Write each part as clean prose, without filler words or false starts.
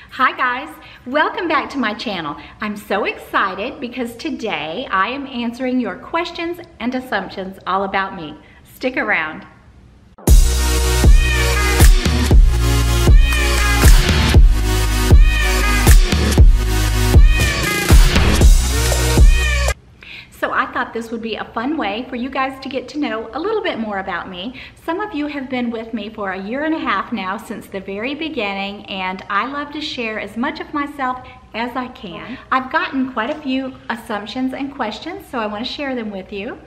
Hi guys, welcome back to my channel. I'm so excited because today I am answering your questions and assumptions all about me. Stick around. So I thought this would be a fun way for you guys to get to know a little bit more about me. Some of you have been with me for a year and a half now, since the very beginning, and I love to share as much of myself as I can. I've gotten quite a few assumptions and questions, so I want to share them with you.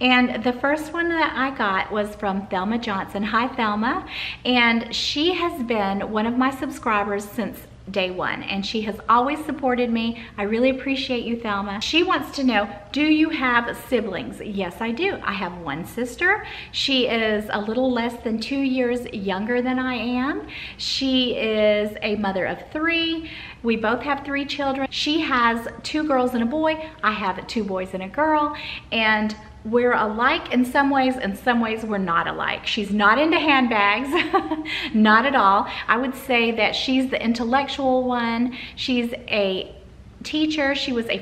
And the first one that I got was from Thelma Johnson. Hi Thelma, and she has been one of my subscribers since day one, and she has always supported me. I really appreciate you, Thelma. She wants to know, do you have siblings? Yes, I do. I have one sister. She is a little less than 2 years younger than I am. She is a mother of 3. We both have 3 children. She has 2 girls and a boy. I have 2 boys and a girl, and we're alike in some ways we're not alike. She's not into handbags, not at all. I would say that she's the intellectual one. She's a teacher. She was a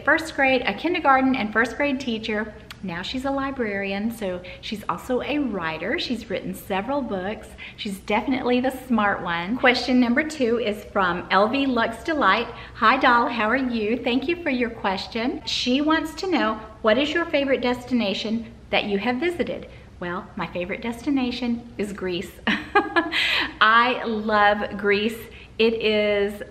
kindergarten and first grade teacher. Now she's a librarian, so she's also a writer. She's written several books. She's definitely the smart one. Question number 2 is from LV Lux Delight. Hi doll, how are you? Thank you for your question. She wants to know, what is your favorite destination that you have visited? Well, my favorite destination is Greece. I love Greece. It is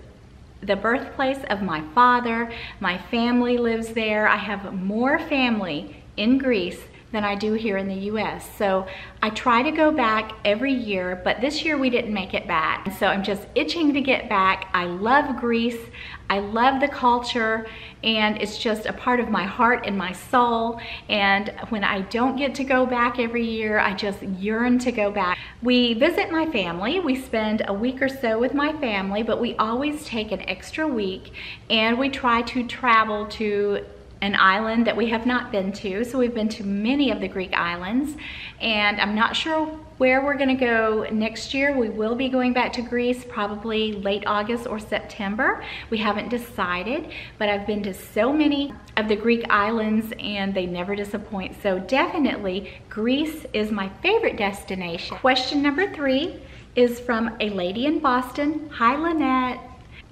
the birthplace of my father. My family lives there. I have more family in Greece than I do here in the US. So I try to go back every year, but this year we didn't make it back. So I'm just itching to get back. I love Greece. I love the culture, and it's just a part of my heart and my soul. And when I don't get to go back every year, I just yearn to go back. We visit my family. We spend a week or so with my family, but we always take an extra week, and we try to travel to an island that we have not been to. So we've been to many of the Greek islands, and I'm not sure where we're gonna go next year. We will be going back to Greece probably late August or September. We haven't decided, but I've been to so many of the Greek islands and they never disappoint. So definitely Greece is my favorite destination. Question number 3 is from a lady in Boston. Hi Lynette.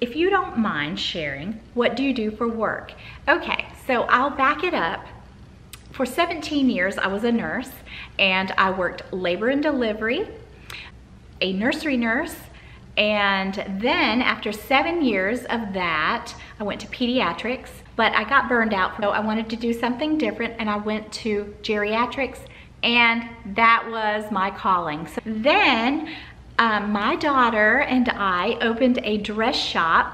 If you don't mind sharing, what do you do for work? Okay, so I'll back it up. For 17 years, I was a nurse, and I worked labor and delivery, a nursery nurse, and then after 7 years of that, I went to pediatrics, but I got burned out, so I wanted to do something different, and I went to geriatrics, and that was my calling. So then, my daughter and I opened a dress shop,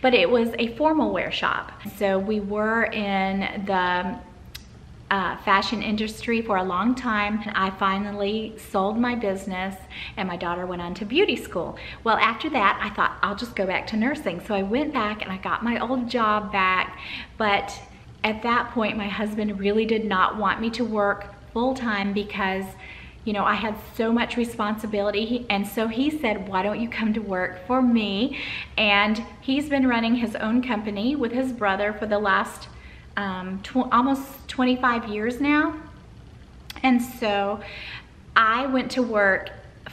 but it was a formal wear shop. So we were in the fashion industry for a long time. I finally sold my business and my daughter went on to beauty school. Well, after that, I thought I'll just go back to nursing. So I went back and I got my old job back. But at that point, my husband really did not want me to work full-time because I had so much responsibility, and so he said, why don't you come to work for me? And he's been running his own company with his brother for the last almost 25 years now. And so I went to work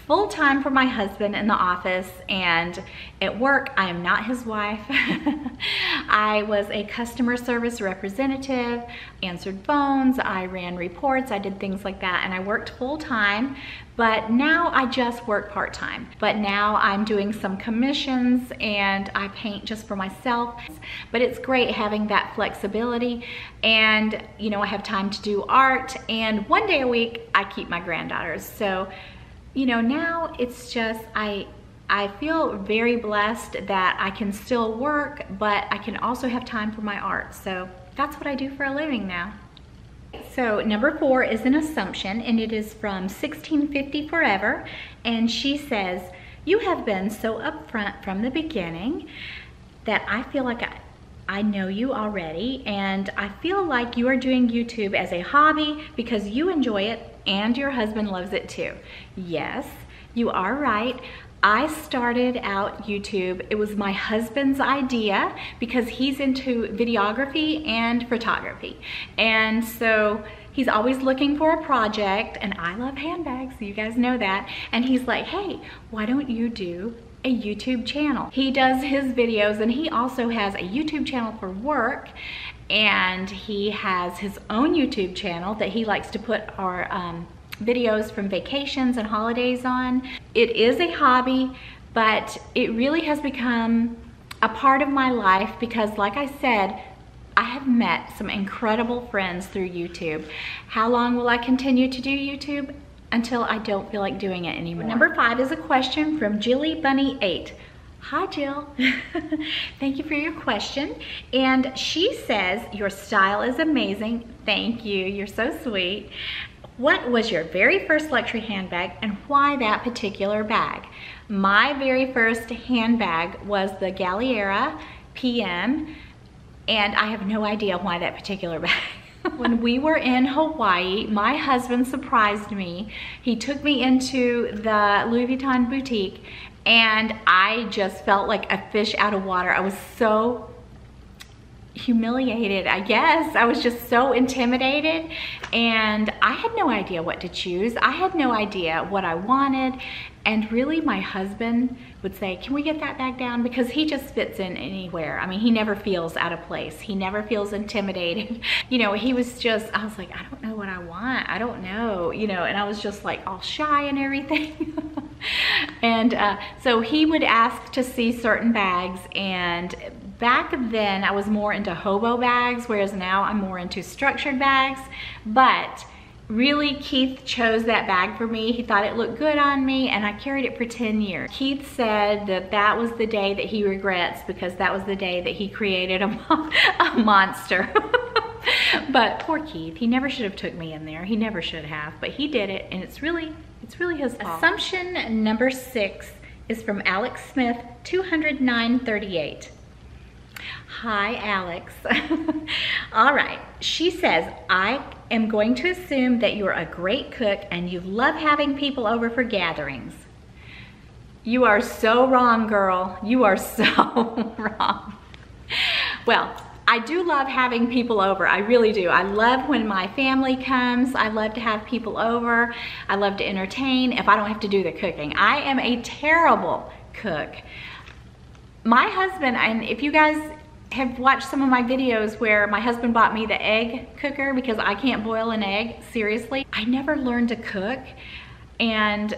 full-time for my husband in the office, and at work I am not his wife. I was a customer service representative, answered phones, I ran reports, I did things like that, and I worked full-time. But now I just work part-time. But now I'm doing some commissions and I paint just for myself. But it's great having that flexibility, and I have time to do art, and 1 day a week I keep my granddaughters. So now it's just, I feel very blessed that I can still work, but I can also have time for my art. So that's what I do for a living now. So number 4 is an assumption, and it is from 1650 Forever. And she says, you have been so upfront from the beginning that I feel like I know you already, and I feel like you are doing YouTube as a hobby because you enjoy it and your husband loves it too. Yes, you are right. I started out YouTube. It was my husband's idea because he's into videography and photography. And so he's always looking for a project, and I love handbags, you guys know that. And he's like, hey, why don't you do a YouTube channel? He does his videos, and he also has a YouTube channel for work, and he has his own YouTube channel that he likes to put our videos from vacations and holidays on. It is a hobby, but it really has become a part of my life because, like I said, I have met some incredible friends through YouTube. How long will I continue to do YouTube? Until I don't feel like doing it anymore. Number 5 is a question from Jilly Bunny 8. Hi, Jill. Thank you for your question. And she says, your style is amazing. Thank you. You're so sweet. What was your very first luxury handbag and why that particular bag? My very first handbag was the Galliera PM, and I have no idea why that particular bag. When we were in Hawaii, my husband surprised me. He took me into the Louis Vuitton boutique, and I just felt like a fish out of water. I was so humiliated, I guess. I was just so intimidated, and I had no idea what to choose. I had no idea what I wanted, and really my husband would say, can we get that bag down? Because he just fits in anywhere. I mean, he never feels out of place. He never feels intimidated. You know, he was just, I was like, I don't know what I want. I don't know, you know, and I was just like all shy and everything. And so he would ask to see certain bags, and back then I was more into hobo bags, whereas now I'm more into structured bags. But really, Keith chose that bag for me. He thought it looked good on me, and I carried it for 10 years. Keith said that that was the day that he regrets because that was the day that he created a monster. But poor Keith, he never should have took me in there. He never should have, but he did it, and it's really his fault. Assumption number 6 is from Alex Smith, 20938. Hi, Alex. All right, she says, I am going to assume that you're a great cook and you love having people over for gatherings. You are so wrong, girl. You are so wrong. Well, I do love having people over. I really do. I love when my family comes. I love to have people over. I love to entertain if I don't have to do the cooking. I am a terrible cook. My husband, and if you guys have watched some of my videos where my husband bought me the egg cooker because I can't boil an egg, seriously, I never learned to cook. And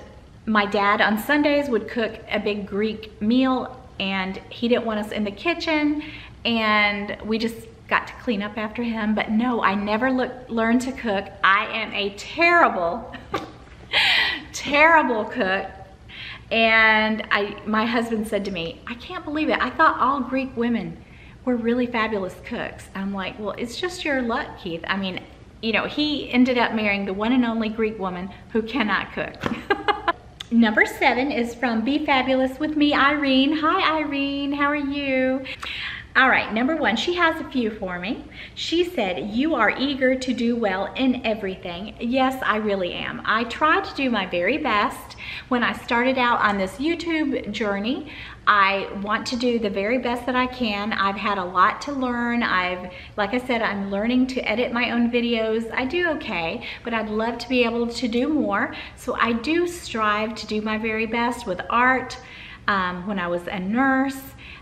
my dad on Sundays would cook a big Greek meal, and he didn't want us in the kitchen, and we just got to clean up after him. But no, I never learned to cook. I am a terrible, terrible cook. And my husband said to me, I can't believe it. I thought all Greek women were really fabulous cooks. I'm like, well, it's just your luck, Keith. I mean, you know, he ended up marrying the one and only Greek woman who cannot cook. Number 7 is from Be Fabulous with me, Irene. Hi, Irene, how are you? All right, number 1, she has a few for me. She said, you are eager to do well in everything. Yes, I really am. I try to do my very best. When I started out on this YouTube journey, I want to do the very best that I can. I've had a lot to learn. Like I said, I'm learning to edit my own videos. I do okay, but I'd love to be able to do more. So I do strive to do my very best with art. When I was a nurse,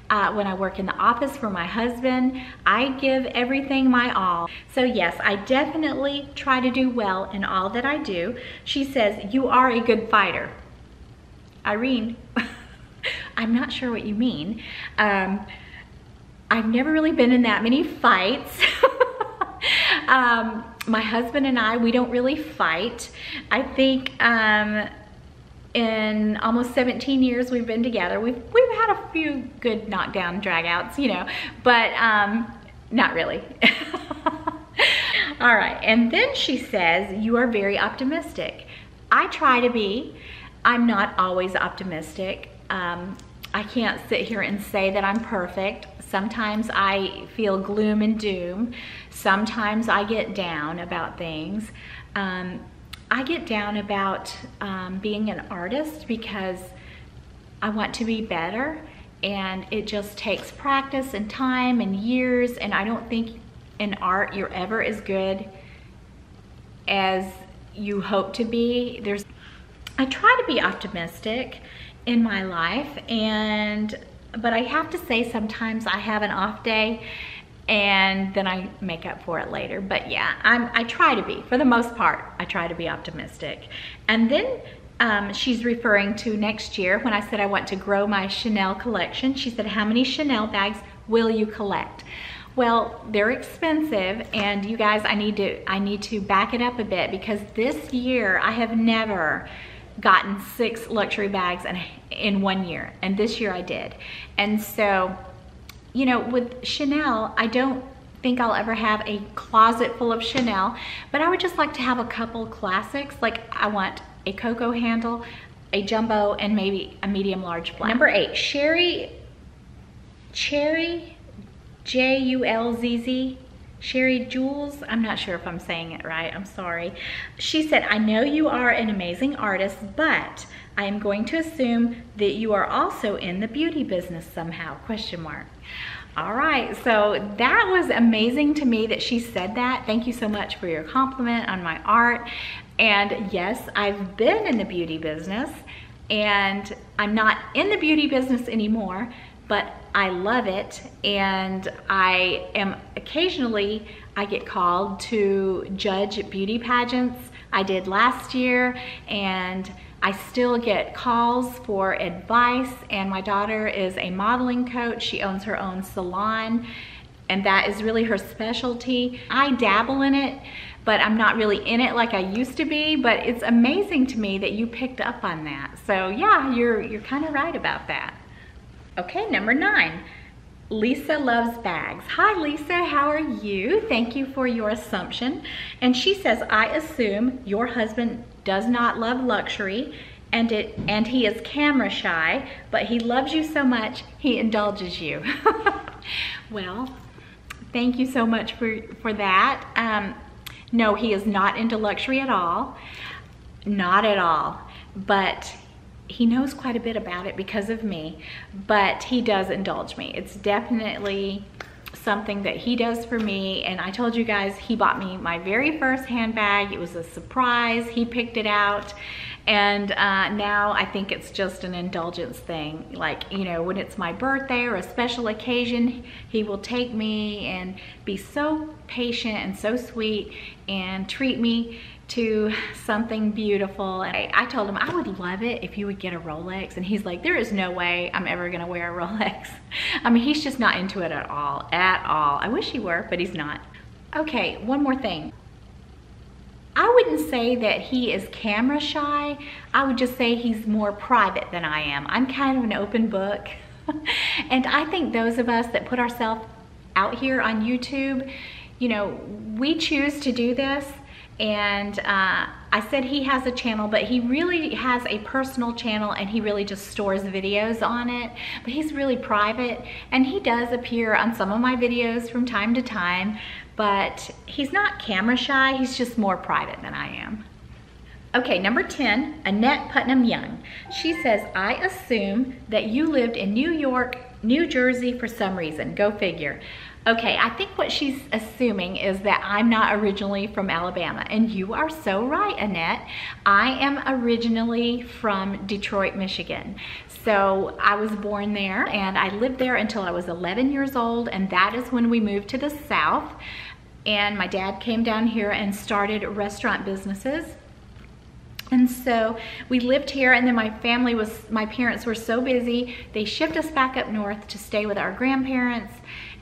when I work in the office for my husband, I give everything my all. So yes, I definitely try to do well in all that I do. She says, you are a good fighter. Irene, I'm not sure what you mean. I've never really been in that many fights. My husband and I, we don't really fight. I think in almost 17 years we've been together, we've had a few good knockdown dragouts, you know, but not really. All right, and then she says, you are very optimistic. I try to be. I'm not always optimistic. I can't sit here and say that I'm perfect. Sometimes I feel gloom and doom. Sometimes I get down about things. I get down about being an artist because I want to be better, and it just takes practice and time and years, and I don't think in art you're ever as good as you hope to be. I try to be optimistic in my life, but I have to say sometimes I have an off day and then I make up for it later. But yeah, I try to be, for the most part, I try to be optimistic. And then she's referring to next year when I said I want to grow my Chanel collection. She said, how many Chanel bags will you collect? Well, they're expensive, and you guys, I need to back it up a bit, because this year I have never gotten 6 luxury bags in 1 year, and this year I did. And so, you know, with Chanel, I don't think I'll ever have a closet full of Chanel, but I would just like to have a couple classics. Like, I want a cocoa handle, a jumbo, and maybe a medium large flat. Number 8, Cherry Julz, Sherry Jules, I'm not sure if I'm saying it right, I'm sorry. She said, I know you are an amazing artist, but I am going to assume that you are also in the beauty business somehow, question mark. All right, so that was amazing to me that she said that. Thank you so much for your compliment on my art. And yes, I've been in the beauty business, and I'm not in the beauty business anymore, but I love it, and I am occasionally, I get called to judge beauty pageants. I did last year, and I still get calls for advice, and my daughter is a modeling coach. She owns her own salon, and that is really her specialty. I dabble in it, but I'm not really in it like I used to be, but it's amazing to me that you picked up on that. So yeah, you're kind of right about that. Okay, number 9, Lisa loves bags. Hi Lisa, how are you? Thank you for your assumption. And she says, I assume your husband does not love luxury, and he is camera shy, but he loves you so much, he indulges you. Well, thank you so much for that. No, he is not into luxury at all. Not at all. But he knows quite a bit about it because of me, but he does indulge me. It's definitely something that he does for me. And I told you guys, he bought me my very first handbag. It was a surprise. He picked it out. And now I think it's just an indulgence thing. Like, you know, when it's my birthday or a special occasion, he will take me and be so patient and so sweet and treat me to something beautiful. And I told him I would love it if you would get a Rolex, and he's like, there is no way I'm ever gonna wear a Rolex. I mean, he's just not into it at all, I wish he were, but he's not. Okay, one more thing. I wouldn't say that he is camera shy. I would just say he's more private than I am. I'm kind of an open book. And I think those of us that put ourselves out here on YouTube, you know, we choose to do this. And I said he has a channel, but he really has a personal channel, and he really just stores videos on it. But he's really private, and he does appear on some of my videos from time to time, but he's not camera shy. He's just more private than I am. Okay, number 10, Annette Putnam Young. She says, I assume that you lived in New York, New Jersey for some reason. Go figure. Okay, I think what she's assuming is that I'm not originally from Alabama, and you are so right, Annette. I am originally from Detroit, Michigan. So I was born there, and I lived there until I was 11 years old, and that is when we moved to the South. And my dad came down here and started restaurant businesses. And so we lived here, and then my parents were so busy, they shipped us back up north to stay with our grandparents.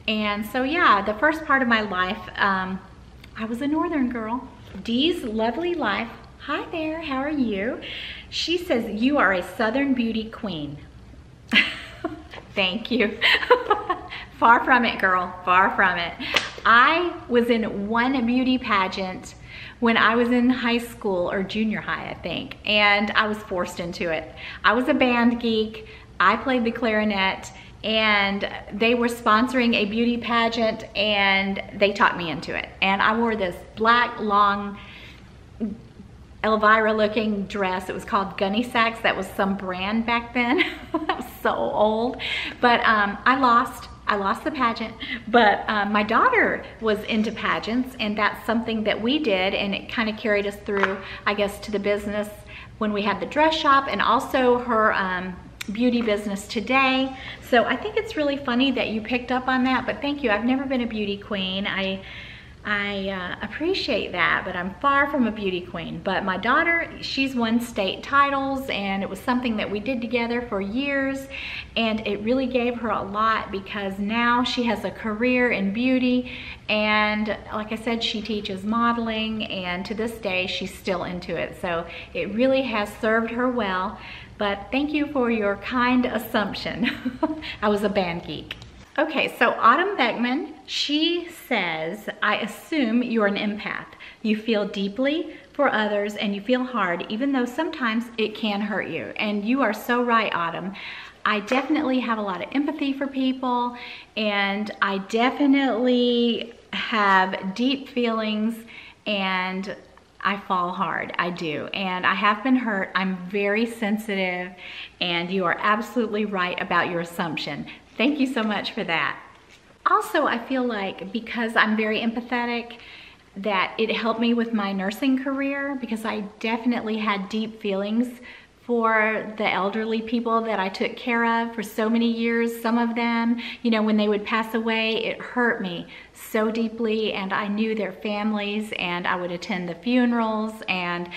And so yeah, the first part of my life, I was a northern girl. Dee's Lovely Life. Hi there, how are you? She says, you are a Southern beauty queen. Thank you. Far from it, girl, far from it. I was in one beauty pageant when I was in high school, or junior high, I think, and I was forced into it. I was a band geek. I played the clarinet, and they were sponsoring a beauty pageant, and they talked me into it. And I wore this black, long Elvira looking dress. It was called Gunny Sacks. That was some brand back then. That was so old. But I lost the pageant, but my daughter was into pageants, and that's something that we did, and it kind of carried us through, I guess, to the business when we had the dress shop, and also her beauty business today. So I think it's really funny that you picked up on that, but thank you. I've never been a beauty queen. I appreciate that, but I'm far from a beauty queen. But my daughter, she's won state titles, and it was something that we did together for years, and it really gave her a lot because now she has a career in beauty, and like I said, she teaches modeling, and to this day she's still into it. So it really has served her well. But thank you for your kind assumption. I was a band geek. Okay, so Autumn Beckman, she says, I assume you're an empath. You feel deeply for others and you feel hard, even though sometimes it can hurt you. And you are so right, Autumn. I definitely have a lot of empathy for people, and I definitely have deep feelings, and I fall hard, I do, and I have been hurt. I'm very sensitive, and you are absolutely right about your assumption. Thank you so much for that. Also, I feel like because I'm very empathetic, that it helped me with my nursing career, because I definitely had deep feelings for the elderly people that I took care of for so many years. Some of them, you know, when they would pass away, it hurt me so deeply, and I knew their families, and I would attend the funerals, and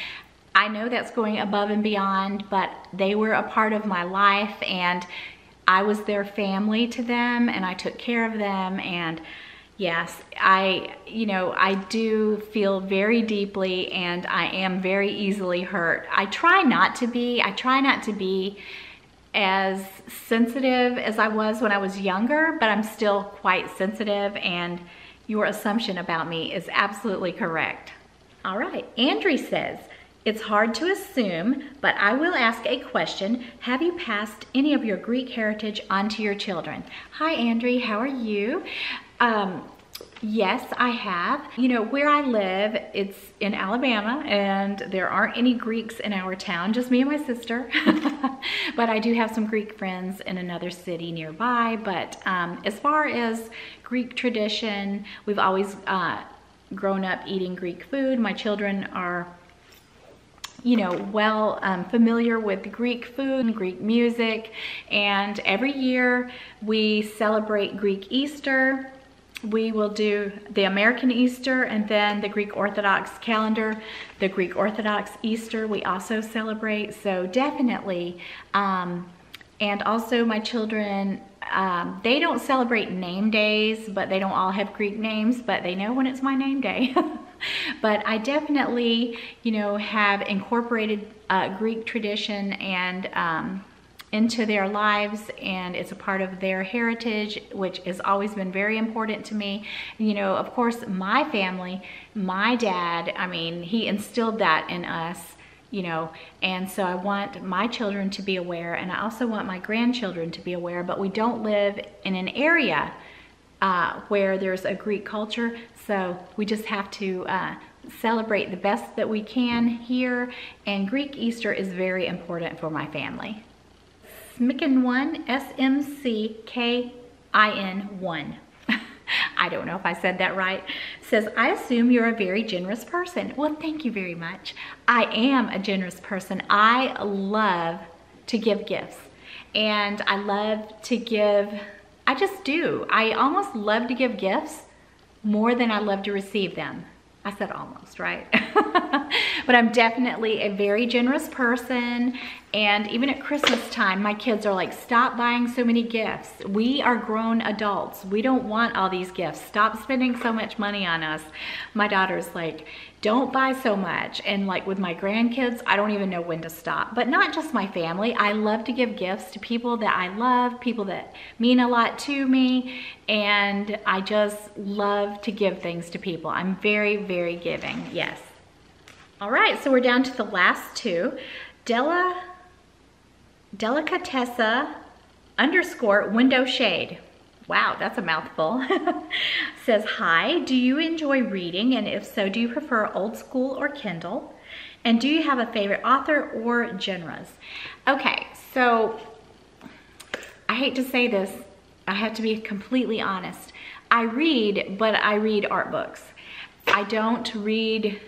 I know that's going above and beyond, but they were a part of my life, and I was their family to them, and I took care of them. And yes, I do feel very deeply, and I am very easily hurt. I try not to be as sensitive as I was when I was younger, but I'm still quite sensitive, and your assumption about me is absolutely correct. All right, Andrea says, it's hard to assume, but I will ask a question. Have you passed any of your Greek heritage onto your children? Hi, Andrea, how are you? Yes, I have. You know, where I live, it's in Alabama, and there aren't any Greeks in our town, just me and my sister. But I do have some Greek friends in another city nearby. But as far as Greek tradition, we've always grown up eating Greek food. My children are, you know, well familiar with Greek food, Greek music, and every year we celebrate Greek Easter. We will do the American Easter, and then the Greek Orthodox calendar, the Greek Orthodox Easter we also celebrate. So definitely, and also my children, they don't celebrate name days, but they don't all have Greek names, but they know when it's my name day. But I definitely, you know, have incorporated Greek tradition and into their lives, and it's a part of their heritage, which has always been very important to me. You know, of course, my family, my dad, I mean, he instilled that in us, you know, and so I want my children to be aware, and I also want my grandchildren to be aware, but we don't live in an area where there's a Greek culture, so we just have to celebrate the best that we can here, and Greek Easter is very important for my family. Smickin1, SMCKIN1. I don't know if I said that right. Says, I assume you're a very generous person. Well, thank you very much. I am a generous person. I love to give gifts, and I love to give, I just do. I almost love to give gifts more than I love to receive them. I said almost, right? But I'm definitely a very generous person. And even at Christmas time, my kids are like, stop buying so many gifts. We are grown adults. We don't want all these gifts. Stop spending so much money on us. My daughter's like, don't buy so much. And like with my grandkids, I don't even know when to stop. But not just my family. I love to give gifts to people that I love, people that mean a lot to me. And I just love to give things to people. I'm very, very giving, yes. All right, so we're down to the last two. Delicatessa _ window shade. Wow, that's a mouthful. Says, hi, do you enjoy reading? And if so, do you prefer old school or Kindle? And do you have a favorite author or genres? Okay, so I hate to say this, I have to be completely honest. I read, but I read art books. I don't read,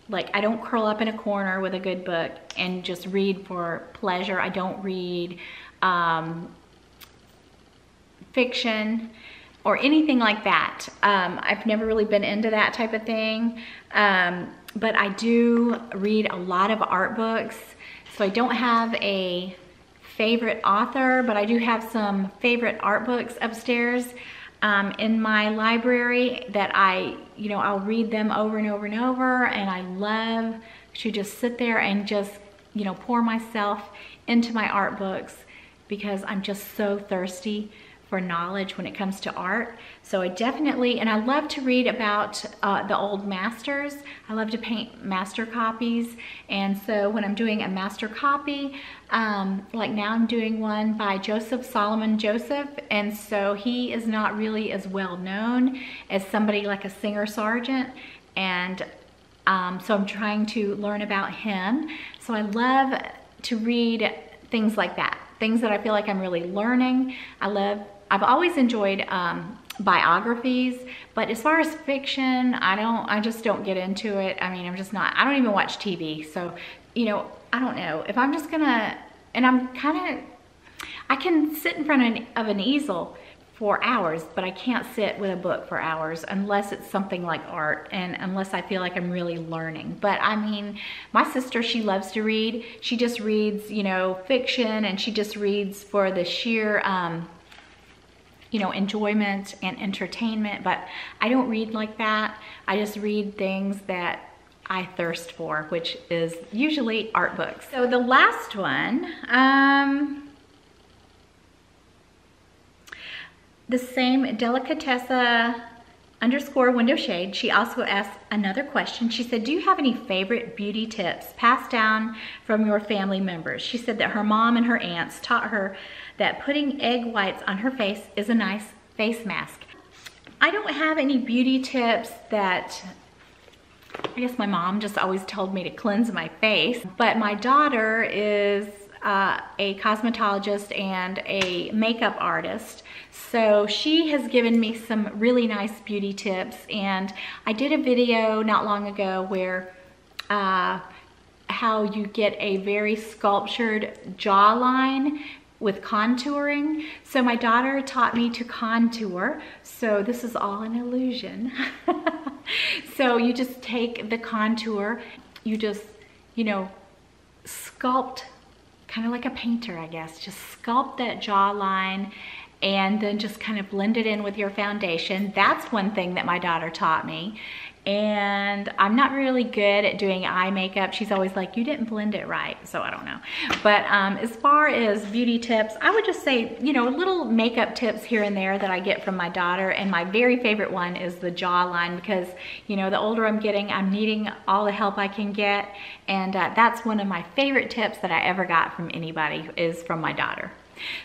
like, I don't curl up in a corner with a good book and just read for pleasure. I don't read fiction or anything like that. I've never really been into that type of thing. But I do read a lot of art books. So I don't have a favorite author, but I do have some favorite art books upstairs in my library that I'll read them over and over and over, and I love to just sit there and just, pour myself into my art books because I'm just so thirsty for knowledge when it comes to art. So I definitely, and I love to read about the old masters. I love to paint master copies. And so when I'm doing a master copy, like now I'm doing one by Solomon Joseph. And so he is not really as well known as somebody like a Singer Sargent. And so I'm trying to learn about him. So I love to read things like that, things that I feel like I'm really learning. I've always enjoyed biographies, but as far as fiction, I just don't get into it. I mean, I don't even watch TV. So, I don't know if I'm just gonna, and I can sit in front of an easel for hours, but I can't sit with a book for hours unless it's something like art and unless I feel like I'm really learning. But I mean, my sister, she loves to read. She just reads, fiction, and she just reads for the sheer, enjoyment and entertainment, but I don't read like that. I just read things that I thirst for, which is usually art books. So the last one, the same Delicatessa _ shade, she also asked another question. She said, do you have any favorite beauty tips passed down from your family members? She said that her mom and her aunts taught her that putting egg whites on her face is a nice face mask. I don't have any beauty tips that, I guess my mom just always told me to cleanse my face, but my daughter is a cosmetologist and a makeup artist. So she has given me some really nice beauty tips, and I did a video not long ago where how you get a very sculptured jawline with contouring. So my daughter taught me to contour. So this is all an illusion. So you just take the contour, you just, sculpt, kind of like a painter, I guess. Just sculpt that jawline and then just kind of blend it in with your foundation. That's one thing that my daughter taught me. And I'm not really good at doing eye makeup. She's always like, you didn't blend it right. So I don't know. But as far as beauty tips, I would just say, little makeup tips here and there that I get from my daughter. And my very favorite one is the jawline, because, the older I'm getting, I'm needing all the help I can get. And that's one of my favorite tips that I ever got from anybody, is from my daughter.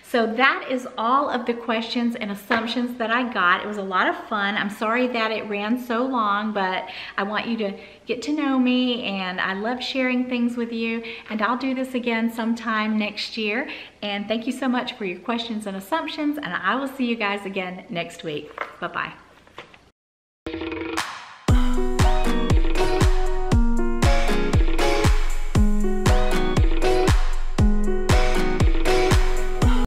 So that is all of the questions and assumptions that I got. It was a lot of fun. I'm sorry that it ran so long, but I want you to get to know me, and I love sharing things with you, and I'll do this again sometime next year. And thank you so much for your questions and assumptions, and I will see you guys again next week. Bye-bye.